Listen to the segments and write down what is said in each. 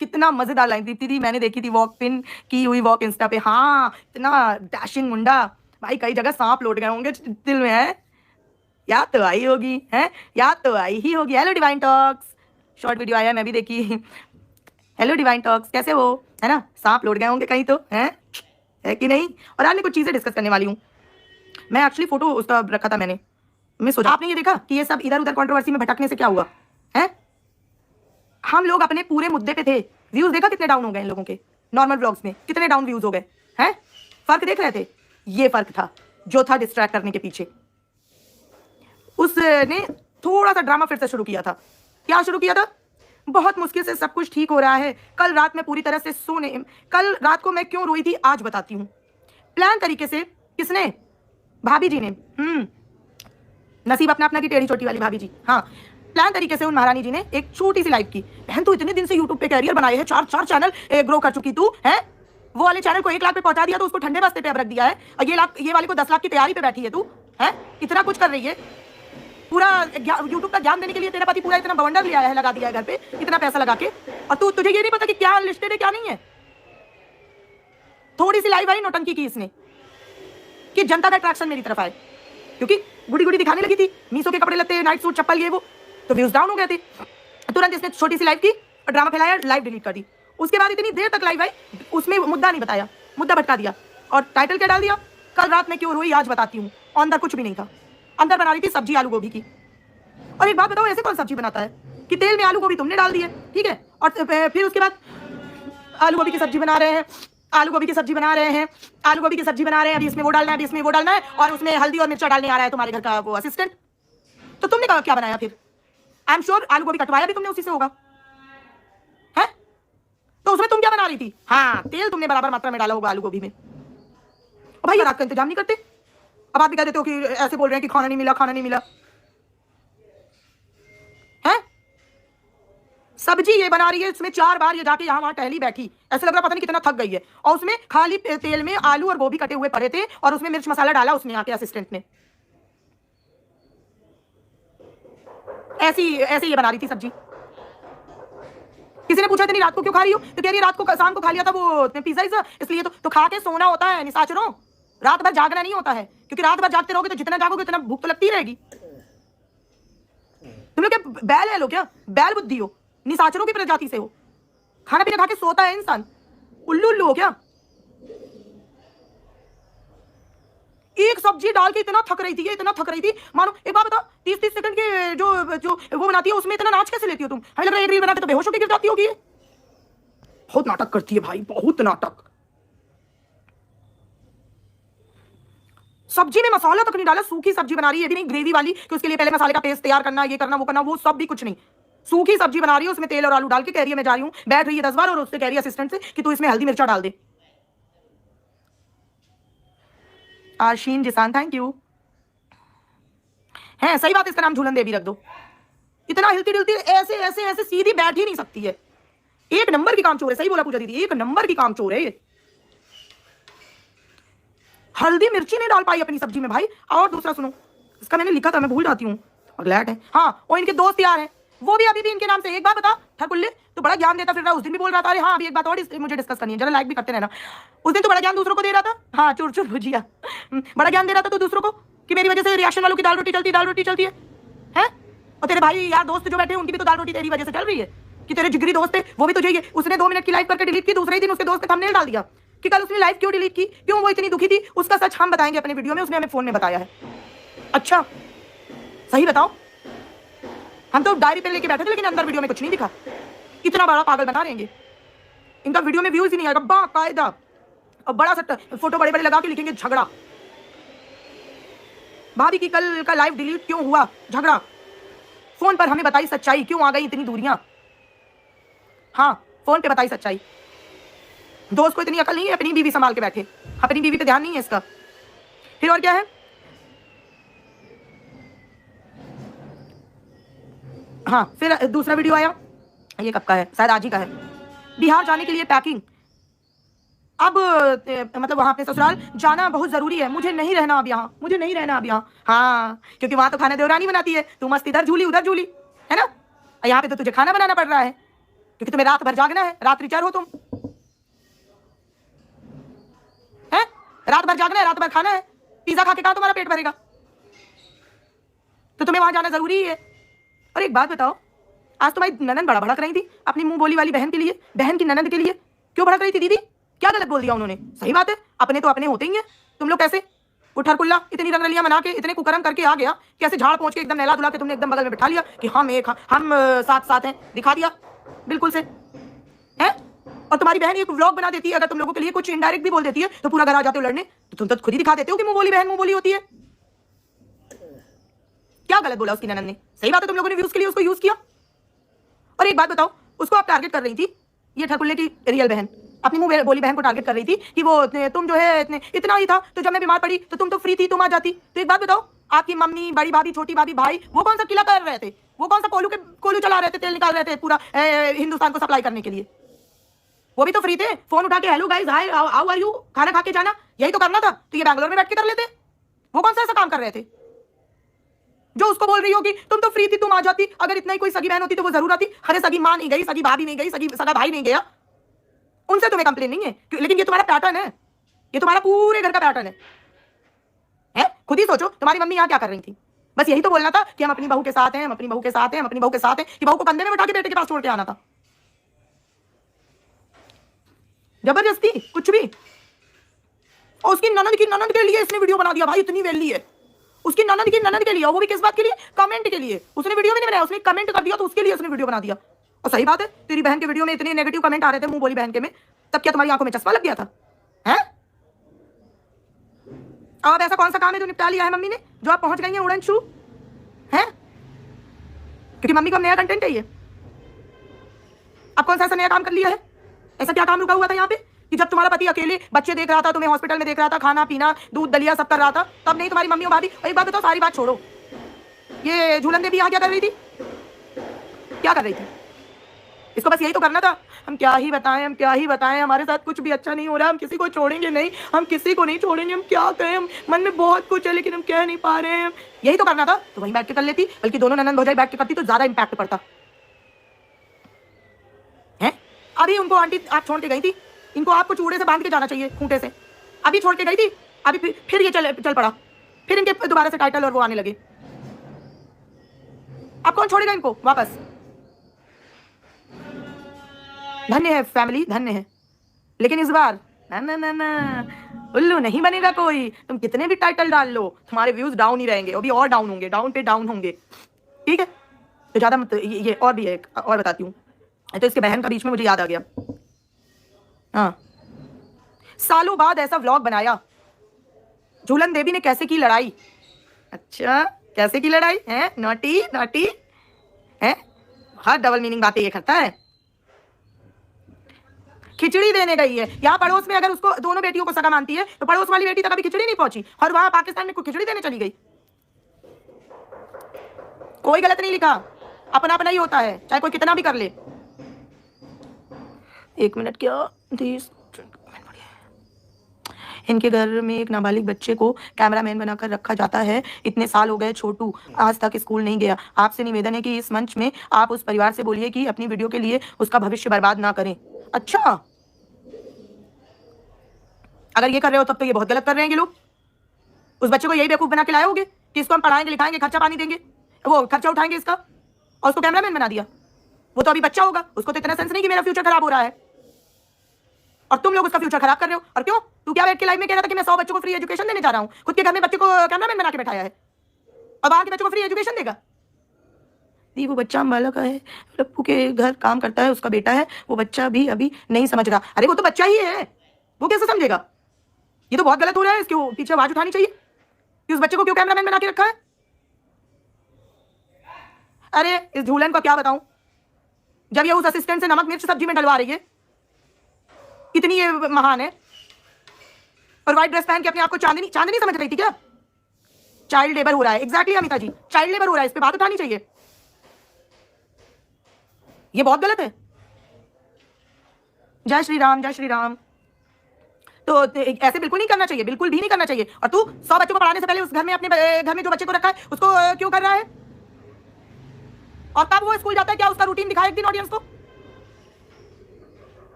कितना मजेदार लाइन थी मैंने देखी थी, वॉक पिन की हुई वॉक इंस्टा पे। हाँ, इतना डैशिंग मुंडा भाई, कई जगह सांप लौट गए होंगे दिल में। है याद तो आई होगी, है याद तो आई ही होगी। Hello divine talks, short video आया, मैं भी देखी। हेलो डिवाइन टॉक्स, कैसे हो? है ना, सांप लौट गए होंगे कहीं तो, है कि नहीं? और आज मैं कुछ चीजें डिस्कस करने वाली हूँ। मैं एक्चुअली फोटो उसका रखा था मैंने, मैं सोचा आपने ये देखा कि ये सब इधर उधर कंट्रोवर्सी में भटकने से क्या हुआ है? हम लोग अपने पूरे मुद्दे पे थे, व्यूज देखा कितने डाउन हो गए इन लोगों के। नॉर्मल ब्लॉग्स में कितने डाउन व्यूज हो गए हैं? फर्क देख रहे थे? ये फर्क था जो था डिस्ट्रैक्ट करने के पीछे। उसने थोड़ा सा ड्रामा फिर से शुरू किया था। क्या शुरू किया था? बहुत मुश्किल से सब कुछ ठीक हो रहा है, कल रात में पूरी तरह से सोने, कल रात को मैं क्यों रोई थी आज बताती हूँ। प्लान तरीके से किसने? भाभी जी ने। नसीब अपना अपना की टेढ़ी चोटी वाली भाभी जी। हाँ, प्लान तरीके से उन महारानी जी ने एक छोटी सी लाइव की। बहन तू इतने दिन से यूट्यूब पे कैरियर बनाए है, 4 चैनल ग्रो कर चुकी तू है। वो वाले चैनल को 1 लाख पे पहुंचा दिया तो उसको ठंडे बस्ते पे अब रख दिया है, और ये वाले को 10 लाख की तैयारी पे बैठी है तू। है इतना कुछ कर रही है, पूरा यूट्यूब का ज्ञान देने के लिए तेरा पति पूरा इतना बवंडर लिया है, लगा दिया है घर पे इतना पैसा लगा के, और तुझे ये नहीं पता कि क्या लिस्टेड है क्या नहीं है। थोड़ी सी लाइव वाली नौटंकी की इसने कि जनता का अट्रैक्शन मेरी तरफ आए, क्योंकि गुड़ी गुड़ी दिखाने लगी थी, मीशो के कपड़े लगते, नाइट सूट, चप्पल, ये वो, तो व्यूज डाउन हो गए थे। तुरंत इसने छोटी सी लाइव की और ड्रामा फैलाया, लाइव डिलीट कर दी। उसके बाद इतनी देर तक लाइव आई, उसमें मुद्दा नहीं बताया, मुद्दा भटका दिया, और टाइटल क्या डाल दिया? कल रात मैं क्यों रोई आज बताती हूँ। अंदर कुछ भी नहीं था, अंदर बना रही थी सब्जी आलू गोभी की। और एक बात बताओ, ऐसे कौन सब्जी बनाता है कि तेल में आलू गोभी तुमने डाल दी है, ठीक है, और फिर उसके बाद आलू गोभी की सब्जी बना रहे हैं, आलू गोभी की सब्जी बना रहे हैं, आलू गोभी की सब्जी बना रहे हैं, अभी इसमें वो डालना है, अभी इसमें वो डालना है, और उसमें हल्दी और मिर्चा डालने आ रहा है तुम्हारे घर का वो असिस्टेंट। तो तुमने क्या बनाया फिर? आई एम श्योर आलू गोभी कटवाया भी तुमने उसी से होगा, है? तो उसमें तुम क्या बना रही थी? हाँ, तेल तुमने बराबर मात्रा में डाला होगा आलू गोभी में। भाई रात का इंतजाम नहीं करते, अब आप भी कह देते हो कि ऐसे बोल रहे हैं कि खाना नहीं मिला, खाना नहीं मिला है। सब्जी ये बना रही है, इसमें 4 बार ये जाके यहाँ वहां टहली बैठी, ऐसे लग रहा पता नहीं कितना थक गई है, और उसमें खाली तेल में आलू और गोभी कटे हुए पड़े थे, और उसमें मिर्च मसाला डाला उसने आके असिस्टेंट ने। ऐसी ऐसे ये बना रही थी सब्जी। किसी ने पूछा इतनी रात को क्यों खा रही हो, तो कह रही रात को शाम को खा लिया था वो पिज्जा, इसलिए तो खा के सोना होता है निशाचरों, रात भर जागना नहीं होता है, क्योंकि रात भर जागते रहोगे तो जितना जागोगे उतना भूख तो लगती ही रहेगी। तुम लोग क्या बैल है, लो क्या बैल बुद्धि हो, निशाचरों की प्रजाति से हो, खाना पीना खा के सोता है इंसान, उल्लू उल्लू हो क्या? एक सब्जी डाल के इतना थक रही थी, ये इतना थक रही थी, मानो एक बात बता, 30-30 सेकंड के जो वो बनाती है उसमें इतना नाच कैसे लेती हो तुम? हमें लग रहा है एक रील बनाते तो बेहोश होकर गिर जाती होगी। बहुत नाटक करती है भाई, बहुत नाटक। सब्जी में मसाला तक नहीं डाला, सूखी सब्जी बना रही है, ये भी नहीं ग्रेवी वाली कि उसके लिए पहले मसाले का पेस्ट तैयार करना, ये करना वो करना, वो सब भी कुछ नहीं। सूखी सब्जी बना रही है, उसमें तेल और आलू डाल के कह रही है मैं जा रही हूँ, बैठ रही है 10 बार, और उससे कह रही है असिस्टेंट से कि तू इसमें हल्दी मिर्चा डाल दे। आशीन जिसान थैंक यू। है सही बात, इसका नाम झूलन देवी रख दो। इतना हिलती डुलती ऐसे ऐसे ऐसे सीधी बैठ ही नहीं सकती है, एक नंबर की कामचोर है। सही बोला पूजा दीदी, एक नंबर की कामचोर है ये। हल्दी मिर्ची नहीं डाल पाई अपनी सब्जी में भाई। और दूसरा सुनो, इसका मैंने लिखा था, मैं भूल जाती हूँ, ग्लैड है। हाँ, और इनके दोस्त यार हैं, वो भी अभी भी इनके नाम से। एक बात बता ठकुल्ले, तो बड़ा ज्ञान देता फिर रहा, उस दिन भी बोल रहा था। अरे हाँ, अभी एक बात और मुझे डिस्कस करनी है, जरा लाइक भी करते रहना। उस दिन तो बड़ा ज्ञान दूसरों को दे रहा था, हाँ चुर चुर भुजिया, बड़ा ज्ञान दे रहा था तो दूसरों को कि मेरी वजह से रिएक्शन वालों की दाल रोटी चलती है। और तेरे भाई यार दोस्त जो बैठे हैं उनकी भी तो दाल रोटी तेरी वजह से चल रही है, कि तेरे जिगरी दोस्त है वो भी तुझे ये, उसने 2 मिनट की लाइव करके डिलीट की, दूसरे ही दिन उसके दोस्त ने थंबनेल डाल दिया कि कल उसने लाइव क्यों डिलीट की, क्यों वो इतनी दुखी थी। उसका सच हम बताएंगे अपने वीडियो में, उसने हमें फोन में बताया है। अच्छा सही बताओ, हम तो डायरी पेन लेके बैठे थे लेकिन अंदर वीडियो में कुछ नहीं दिखा। इतना बड़ा पागल बना रहेंगे, इनका वीडियो में व्यूज ही नहीं आएगा बाकायदा, और बड़ा सा फोटो बड़े बड़े लगा के लिखेंगे झगड़ा। भाभी की कल का लाइव डिलीट क्यों हुआ, झगड़ा। फोन पर हमें बताई सच्चाई, क्यों आ गई इतनी दूरियां। हाँ, फोन पे बताई सच्चाई। दोस्त को इतनी अकल नहीं है, अपनी बीवी संभाल के बैठे, अपनी बीवी पे ध्यान नहीं है इसका। फिर और क्या है, हाँ फिर दूसरा वीडियो आया, ये कब का है, शायद आज ही का है। बिहार जाने के लिए पैकिंग, अब मतलब वहां पे ससुराल जाना बहुत जरूरी है, मुझे नहीं रहना अब यहाँ, मुझे नहीं रहना अब यहाँ। हाँ, क्योंकि वहां तो खाना देवरानी बनाती है, तू मस्त इधर झूली उधर झूली, है ना, यहाँ पे तो तुझे खाना बनाना पड़ रहा है। क्योंकि तुम्हें रात भर जागना है, रात रिचार हो तुम है, रात भर जागना है, रात भर खाना है। पिज्जा खा के कहां तुम्हारा पेट भरेगा? तो तुम्हें वहां जाना जरूरी है। और एक बात बताओ, आज तुम्हारी ननद बड़ा भड़क रही थी अपनी मुंह बोली वाली बहन के लिए, बहन की ननद के लिए। क्यों भड़क रही थी दीदी? क्या गलत बोल दिया उन्होंने? सही बात है, अपने तो अपने होते ही हैं। तुम लोग कैसे उठर कुल्ला इतनी रंगरलियां मना के, इतने कुकर्म करके आ गया, कैसे झाड़ पहुंच के एकदम नहला धुला के तुमने एकदम बगल में बिठा लिया कि हम एक, हम साथ साथ हैं, दिखा दिया बिल्कुल से है। और तुम्हारी बहन एक व्लॉग बना देती है, अगर तुम लोगों के लिए कुछ इनडायरेक्ट भी बोल देती है तो पूरा घर आ जाते हो लड़ने। तो तुम तो खुद ही दिखा देते हो कि मुंह बोली बहन मुंह बोली होती है। क्या गलत बोला उसकी ननद ने? सही बात है, तुम लोगों ने व्यूज के लिए उसको यूज किया। और एक बात बताओ, उसको आप टारगेट कर रही थी, ये ठकुल्ले की रियल बहन अपनी मुंह बोली बहन को टारगेट कर रही थी कि वो तुम जो है इतना ही था, तो जब मैं बीमार पड़ी तो तुम तो फ्री थी, तुम आ जाती। तो एक बात बताओ, आपकी मम्मी, बड़ी भाभी, छोटी भाभी, भाई, वो कौन सा किला कर रहे थे? वो कौन सा कोलू चला रहे थे, तेल निकाल रहे थे पूरा हिंदुस्तान को सप्लाई करने के लिए? वो भी तो फ्री थे। फोन उठा के hello guys, hi how are you, खाना खा के जाना, यही तो करना था। तो ये बैंगलोर में बैठ के कर लेते। वो कौन सा ऐसा काम कर रहे थे जो उसको बोल रही होगी तुम तो फ्री थी, तुम आ जाती। अगर इतना ही कोई सगी बहन होती तो वो जरूर आती। अरे सगी मां नहीं गई, सगी भाभी नहीं गई, सगा भाई नहीं गया, उनसे तुम्हें कंप्लेन नहीं है। लेकिन ये तुम्हारा पैटर्न है, ये तुम्हारा पूरे घर का पैटर्न है? खुद ही सोचो, तुम्हारी मम्मी यहाँ क्या कर रही थी? बस यही तो बोलना था कि हम अपनी बहू के साथ हैं, हम अपनी बहू के साथ हैं, हम अपनी बहू के साथ हैं, कि बहू को कंधे में बैठा के बेटे के पास छोड़ के आना था। जबरदस्ती कुछ भी। और उसकी ननद के लिए इसने वीडियो बना दिया। भाई इतनी वेली है उसकी ननद के लिए, और वो भी किस बात के लिए? कमेंट के लिए। उसने वीडियो भी नहीं बनाया, उसने कमेंट कर दिया तो उसके लिए उसने वीडियो बना दिया। और सही बात है, तेरी बहन के वीडियो में इतने नेगेटिव कमेंट आ रहे थे मुंह बोली बहन के में, तब क्या तुम्हारी आंखों में चश्मा लग गया था? हैं? अब ऐसा कौन सा काम है जो निपटा लिया है मम्मी ने, जो आप पहुंच गई हैं उड़न छू हैं? क्योंकि मम्मी को नया कंटेंट चाहिए। अब कौन सा ऐसा नया काम कर लिया है? ऐसा क्या काम रुका हुआ था यहाँ पे कि जब तुम्हारा पति अकेले बच्चे देख रहा था, तुम्हें हॉस्पिटल में देख रहा था, खाना पीना दूध दलिया सब कर रहा था, तब नहीं तुम्हारी मम्मी और भाभी? एक बात बताओ, सारी बात छोड़ो, ये झूलन देवी यहाँ क्या कर रही थी? क्या कर रही थी? इसको बस यही तो करना था। हम क्या ही बताएं, हम क्या ही बताएं, हमारे साथ कुछ भी अच्छा नहीं हो रहा, हम किसी को छोड़ेंगे नहीं, हम किसी को नहीं छोड़ेंगे, हम क्या कहें, हम मन में बहुत कुछ है लेकिन हम कह नहीं पा रहे हैं। यही तो करना था, तो वहीं बैठ के कर लेती। बल्कि दोनों ननद भौजाई बैठ के करती तो ज्यादा इंपैक्ट पड़ता है। अभी उनको आंटी आप छोड़ के गई थी, इनको आपको चूड़े से बांध के जाना चाहिए, खूंटे से। अभी छोड़ के गई थी, अभी फिर ये चल पड़ा, फिर इनके दोबारा से टाइटल और वो आने लगे। अब कौन छोड़ेगा इनको वापस? धन्य है फैमिली, धन्य है। लेकिन इस बार ना ना ना ना, उल्लू नहीं बनेगा कोई। तुम कितने भी टाइटल डाल लो, तुम्हारे व्यूज डाउन ही रहेंगे, अभी और डाउन होंगे, डाउन पे डाउन होंगे। ठीक है, तो ज्यादा मत। ये और भी है, और बताती हूँ। तो इसके बहन का बीच में मुझे याद आ गया। हाँ, सालों बाद ऐसा व्लॉग बनाया, झूलन देवी ने कैसे की लड़ाई। अच्छा, कैसे की लड़ाई है? नॉटी नॉटी है, हर डबल मीनिंग बातें ये करता है। खिचड़ी देने गई है यहाँ पड़ोस में, अगर उसको दोनों बेटियों को सगा मानती है तो पड़ोस वाली बेटी तक अभी खिचड़ी नहीं पहुंची, और वहां पाकिस्तान में खिचड़ी देने चली गई। कोई गलत नहीं लिखा, अपना अपना ही होता है, चाहे कोई कितना भी कर ले। 1 मिनट क्या, इनके घर में एक नाबालिग बच्चे को कैमरामैन बनाकर रखा जाता है। इतने साल हो गए, छोटू आज तक स्कूल नहीं गया। आपसे निवेदन है कि इस मंच में आप उस परिवार से बोलिए कि अपनी वीडियो के लिए उसका भविष्य बर्बाद ना करें। अच्छा, अगर ये कर रहे हो तब तो ये बहुत गलत कर रहे हैं ये लोग। उस बच्चे को यही बेवकूफ बना के लाए होंगे कि इसको हम पढ़ाएंगे लिखाएंगे, खर्चा पानी देंगे, वो खर्चा उठाएंगे इसका, और उसको कैमरामैन बना दिया। वो तो अभी बच्चा होगा, उसको तो इतना सेंस नहीं कि मेरा फ्यूचर खराब हो रहा है, और तुम लोग उसका फ्यूचर खराब कर रहे हो। और क्यों? तू क्या बैठ के लाइव में कह रहा था कि मैं 100 बच्चों को फ्री एजुकेशन देने जा रहा हूँ, खुद के घर में बच्चे को कैमरामैन बना के बैठाया है, अब आगे बच्चों को फ्री एजुकेशन देगा। वो बच्चा अम्बाला का है, लप्पू के घर काम करता है, उसका बेटा है, वो बच्चा भी अभी नहीं समझ रहा। अरे वो तो बच्चा ही है, वो कैसे समझेगा? ये तो बहुत गलत हो रहा है, इसके पीछे आवाज उठानी चाहिए कि उस बच्चे को क्यों कैमरामैन बना के रखा है। अरे इस झूलन को क्या बताऊं, जब ये उस असिस्टेंट से नमक मिर्च सब्जी में डलवा रही है, इतनी ये महान है, और व्हाइट ड्रेस पहन के अपने आप को चांदनी समझ रही थी क्या? चाइल्ड लेबर हो रहा है। एग्जैक्टली अमिता जी, चाइल्ड लेबर हो रहा है, इस पे बात उठानी चाहिए। ये बहुत गलत है। जय श्री राम, जय श्री राम। तो ऐसे बिल्कुल नहीं करना चाहिए, बिल्कुल भी नहीं करना चाहिए। और तू 100 बच्चों को पढ़ाने से पहले उस घर में, अपने घर में जो बच्चे को रखा है उसको क्यों कर रहा है? और कब वो स्कूल जाता है, क्या उसका रूटीन दिखाए एक दिन ऑडियंस को?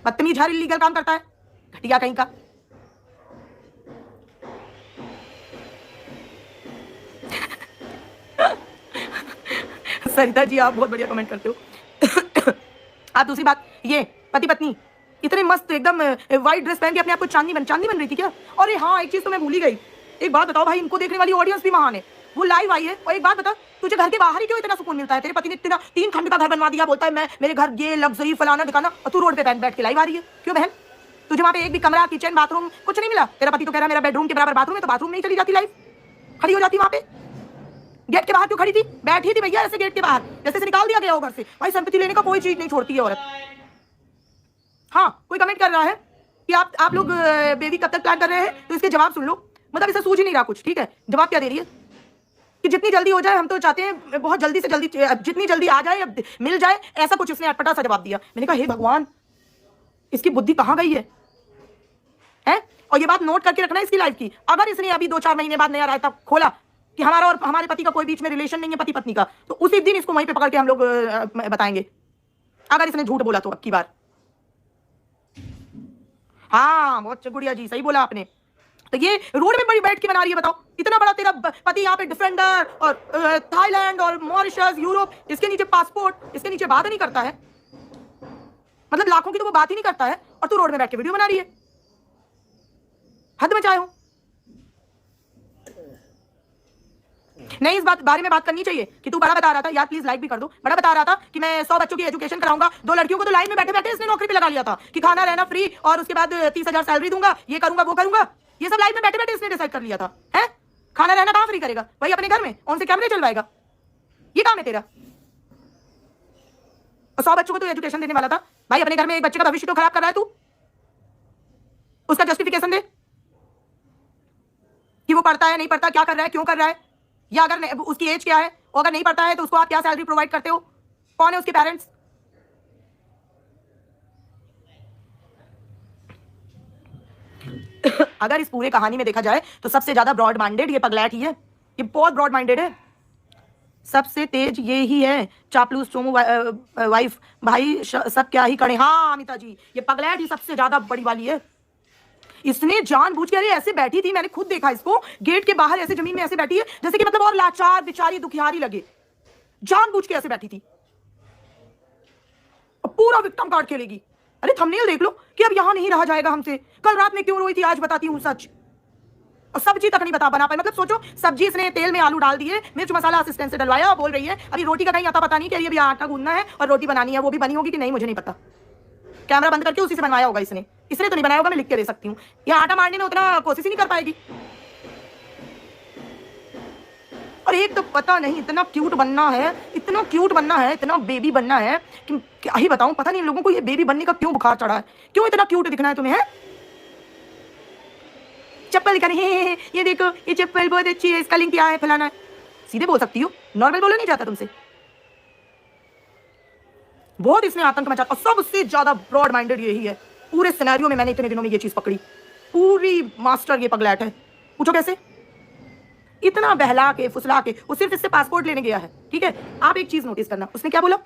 बदतमीज हर इलीगल काम करता है, घटिया कहीं का। सरिता जी आप बहुत बढ़िया कमेंट करते हो। आप दूसरी बात, ये पति पत्नी इतने मस्त एकदम व्हाइट ड्रेस पहन के अपने आप को चांदनी बन रही थी क्या? अरे हाँ, एक चीज तो मैं भूल ही गई। एक बात बताओ भाई, इनको देखने वाली ऑडियंस भी महान है, वो लाइव आई है। और एक बात बता, तुझे घर के बाहर ही क्यों इतना सुकून मिलता है? तेरे पति ने इतना 3 खंड का घर बनवा दिया, बोलता है मैं मेरे घर ये लग्जरी फलाना दिखाना, और तू रोड पे बैठ के लाइव आ रही है, क्यों बहन? तुझे वहां पे एक भी कमरा, किचन, बाथरूम कुछ नहीं मिला? तेरा पति तो कह रहा है मेरा बेडरूम के बराबर बाथरूम है, तो बाथरूम में ही चली जाती लाइव, खड़ी हो जाती वहां पे। गेट के बाहर क्यों खड़ी थी? बैठी थी भैया ऐसे गेट के बाहर, जैसे से निकाल दिया गया हो घर से। भाई संपत्ति लेने का कोई चीज नहीं छोड़ती है औरत। हाँ, कोई कमेंट कर रहा है कि आप लोग बेबी कब तक प्लान कर रहे हैं, तो इसके जवाब सुन लो। मतलब इसे सूझ ही नहीं रहा कुछ, ठीक है? जवाब क्या दे रही है कि जितनी जल्दी हो जाए, हम तो चाहते हैं बहुत जल्दी से जल्दी, जितनी जल्दी आ जाए, मिल जाए, ऐसा कुछ उसने अटपटा सा जवाब दिया। मैंने कहा हे भगवान, इसकी बुद्धि कहाँ गई है? और ये बात नोट करके रखना इसकी लाइफ की। अगर इसने अभी 2-4 महीने बाद नया रायता खोला कि हमारा और हमारे पति का कोई बीच में रिलेशन नहीं है, पति पत्नी का, तो उसी दिन इसको वहीं पे पकड़ के हम लोग बताएंगे, अगर इसने झूठ बोला तो अब की बार। हाँ बहुत गुड़िया जी, सही बोला आपने। तो ये रोड में बड़ी बैठ के बना रही है, बताओ। इतना बड़ा तेरा पति यहाँ पे डिफेंडर, और थाईलैंड और मॉरिशस, यूरोप, इसके नीचे पासपोर्ट, इसके नीचे बात नहीं करता है। मतलब लाखों की तो वो बात ही नहीं करता है, और तू रोड में बैठ के वीडियो बना रही है। हद में चाहे हो। नहीं, इस बारे में बात करनी चाहिए कि तू बड़ा बता रहा था, यार प्लीज लाइक भी कर दो, बड़ा बता रहा था कि मैं 100 बच्चों की एजुकेशन कराऊंगा। 2 लड़कियों को तो लाइन में बैठे बैठे इसने नौकरी पे लगा लिया था कि खाना रहना फ्री, और उसके बाद 30,000 सैलरी दूंगा, ये करूंगा वो करूंगा। ये सब लाइन में बैठे बैठे इसने डिसाइड कर लिया था। है खाना रहना कहां फ्री करेगा? वही अपने घर में उनसे कैमरे चलवाएगा। ये काम है तेरा। और 100 बच्चों को तो एजुकेशन देने वाला था भाई, अपने घर में एक बच्चे का भविष्य तो खराब कर रहा है तू। उसका जस्टिफिकेशन दे कि वो पढ़ता है नहीं पढ़ता, क्या कर रहा है, क्यों कर रहा है, या अगर उसकी एज क्या है, और अगर नहीं पढ़ता है तो उसको आप क्या सैलरी प्रोवाइड करते हो, कौन है उसके पेरेंट्स। अगर इस पूरे कहानी में देखा जाए तो सबसे ज्यादा ब्रॉड माइंडेड ये पगलैट ही है। ये बहुत ब्रॉड माइंडेड है, सबसे तेज ये ही है। चापलूस चोमू वाइफ भाई सब क्या ही करे। हाँ अमिता जी, ये पगलैट ही सबसे ज्यादा बड़ी वाली है। इसने जानबूझ के, अरे ऐसे बैठी थी, मैंने खुद देखा इसको गेट के बाहर ऐसे जमीन में ऐसे बैठी है, जैसे कि मतलब और लाचार बेचारी दुखियारी लगे, जानबूझ के ऐसे बैठी थी। पूरा विक्टिम कार्ड खेलेगी। अरे थंबनेल देख लो कि अब यहां नहीं रहा जाएगा हमसे। कल रात में क्यों रोई थी, आज बताती हूं सच। और सब्जी तक नहीं बना पाई। मतलब सोचो, सब्जी इसने तेल में आलू डाल दिए, मिर्च मसाला असिस्टेंट से डलवाया, और बोल रही है अभी रोटी का कहीं आता पता नहीं, कि अभी आटा गूंदना है और रोटी बनानी है। वो भी बनी होगी कि नहीं मुझे नहीं पता, कैमरा बंद करके उसी से बनवाया होगा इसने तो नहीं बनाया होगा, मैं लिख के दे सकती हूँ। ये आटा मारने में उतना कोशिश ही नहीं कर पाएगी। और एक तो पता नहीं इतना क्यूट बनना है, इतना क्यूट बनना है, इतना बेबी बनना है कि क्या ही बताऊं। पता नहीं लोगों को ये बेबी बनने का क्यों बुखार चढ़ा है, क्यों इतना क्यूट दिखना है तुम्हें? चप्पल दिखा रही है, ये देखो ये चप्पल बहुत अच्छी है, इसका लिंक क्या है, फलाना है। सीधे बोल सकती हो, नॉर्मल बोला नहीं जाता तुमसे। बहुत इसने आतंक मचा, और सबसे ज्यादा ब्रॉड माइंडेड यही है पूरे सिनेरियो में। मैंने इतने दिनों में ये चीज पकड़ी, पूरी मास्टर ये पगलैट है। पूछो कैसे? इतना बहला के फुसला के, वो सिर्फ इससे पासपोर्ट लेने गया है, ठीक है? आप एक चीज नोटिस करना, उसने क्या बोला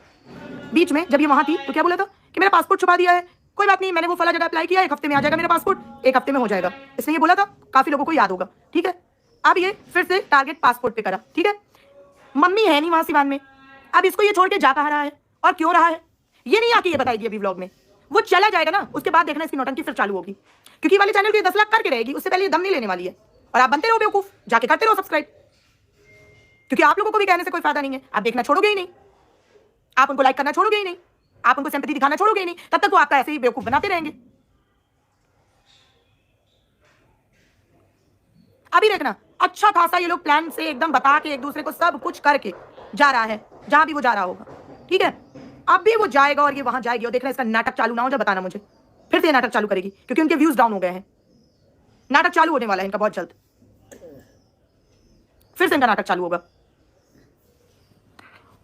बीच में जब ये वहां थी, तो क्या बोला था कि मेरा पासपोर्ट छुपा दिया है, कोई बात नहीं, मैंने वो फला जगह अप्लाई किया, 1 हफ्ते में आ जाएगा मेरा पासपोर्ट, 1 हफ्ते में हो जाएगा। इसने ये बोला था, काफी लोगों को याद होगा, ठीक है? अब ये फिर से टारगेट पासपोर्ट पे करा, ठीक है? मम्मी है नहीं वहां सिवान में, अब इसको ये छोड़ के जा कहाँ रहा है और क्यों रहा है, ये नहीं आके ये बताएगी अभी व्लॉग में। वो चला जाएगा ना, उसके बाद देखना इसकी नौटंकी फिर चालू होगी, क्योंकि वाले चैनल के 10 लाख करके रहेगी, उससे पहले ये दम नहीं लेने वाली है। और आप बनते रहो बेवकूफ, जाके करते रहो सब्सक्राइब, क्योंकि आप लोगों को भी कहने से कोई फायदा नहीं है। आप देखना छोड़ोगे ही नहीं, आप उनको लाइक करना छोड़ोगे ही नहीं, आप उनको सिंपैथी दिखाना छोड़ोगे ही नहीं, तब तक वो आपका ऐसे ही बेवकूफ बनाते रहेंगे। अभी देखना अच्छा खासा ये लोग प्लान से एकदम बता के एक दूसरे को सब कुछ करके जा रहा है, जहां भी वो जा रहा होगा, ठीक है? अब भी वो जाएगा और ये वहां जाएगी, और देखना इसका नाटक चालू ना हो जब बताना मुझे, फिर से नाटक चालू करेगी, क्योंकि उनके व्यूज डाउन हो गए हैं। नाटक चालू होने वाला है इनका बहुत जल्द, फिर से इनका नाटक चालू होगा।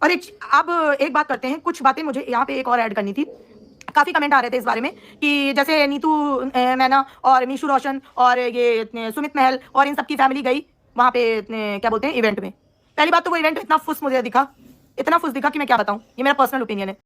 और अब एक बात करते हैं, कुछ बातें मुझे यहाँ पे एक और ऐड करनी थी। काफी कमेंट आ रहे थे इस बारे में कि जैसे नीतू मैना और मीशू रोशन और ये सुमित महल और इन सबकी फैमिली गई वहां पे क्या बोलते हैं इवेंट में। पहली बात तो वो इवेंट इतना फुस मुझे दिखा, इतना फुस दिखा कि मैं क्या बताऊं, ये मेरा पर्सनल ओपिनियन है।